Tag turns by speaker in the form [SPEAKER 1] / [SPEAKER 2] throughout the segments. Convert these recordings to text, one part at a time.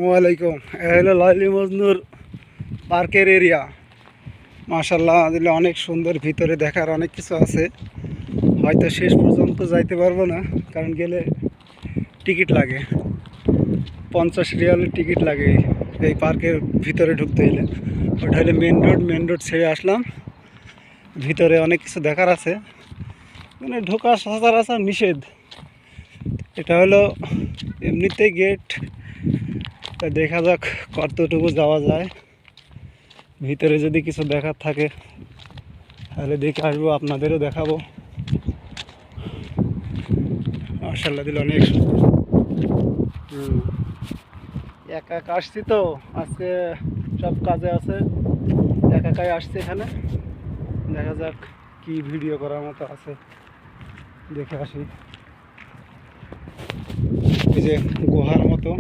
[SPEAKER 1] আসসালামু আলাইকুম। এ হলো লাইলি মজনুর পার্কের এরিয়া। মাশাআল্লাহ, দিলে অনেক সুন্দর, ভিতরে দেখার অনেক কিছু আছে। হয়তো শেষ পর্যন্ত যাইতে পারবো না, কারণ গেলে টিকিট লাগে, 50 রিয়ালের টিকিট লাগে এই পার্কের ভিতরে ঢুকতে হলে। ওটা হলে মেন রোড ছেড়ে আসলাম। ভিতরে অনেক কিছু দেখার আছে, মানে ঢোকা সচরাচর নিষেধ। এটা হলো এমনিতেই গেট, তা দেখা যাক কতটুকু যাওয়া যায়। ভিতরে যদি কিছু দেখার থাকে তাহলে দেখে আসবো, আপনাদেরও দেখাবো। মাশাআল্লাহ, দিল অনেক সুন্দর। একা একা আসছি তো আজকে, সব কাজে আছে, একা একাই আসছি এখানে। দেখা যাক কি ভিডিও করার মতো আছে, দেখে আসি। এই যে গুহার মতো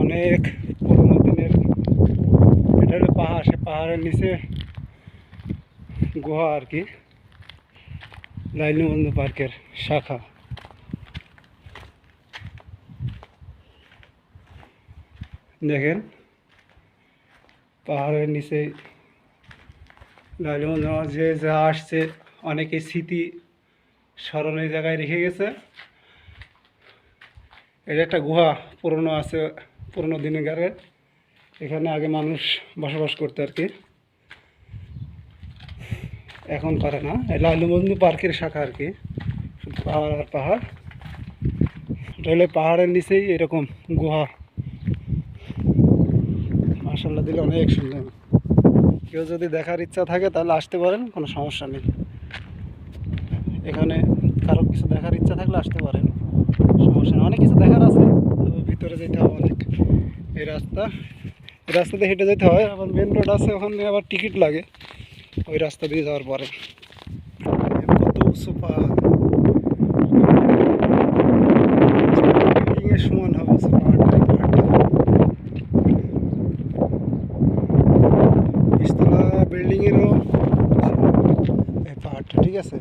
[SPEAKER 1] অনেক পুরোনো দিনের, এটা হলো পাহাড়, সে পাহাড়ের নিচে গুহা আর কি। লাইলি মজনু পার্কের শাখা। দেখেন পাহাড়ের নিচে লাইলি মজনু, যে যা আসছে অনেকে স্মৃতি স্মরণের জায়গায় রেখে গেছে। এটা একটা গুহা, পুরনো আছে, পুরনো দিনকারের। এখানে আগে মানুষ বসবাস করতে আর কি, এখন করে না। লাইলি মজনু পার্কের শাখা আর কি, শুধু পাহাড় আর পাহাড়। এটা হলে পাহাড়ের নিচেই এরকম গুহা। মাশাআল্লাহ, দিলে অনেক সুন্দর। কেউ যদি দেখার ইচ্ছা থাকে তাহলে আসতে পারেন, কোনো সমস্যা নেই। এখানে কারো কিছু দেখার ইচ্ছা থাকলে আসতে পারেন, সমস্যা নেই। অনেক কিছু দেখার আছে, তবে ভিতরে যেতে হবে অনেক। এই রাস্তাতে হেঁটে যেতে হয়। আবার মেন রোড আছে, ওখানে আবার টিকিট লাগে ওই রাস্তা দিয়ে যাওয়ার পরে। কত উঁচু পাহাড়, বিল্ডিংয়ের সমান হবে পাহাড়টা। বিশতলা বিল্ডিংয়েরও এই পাহাড়টা, ঠিক আছে।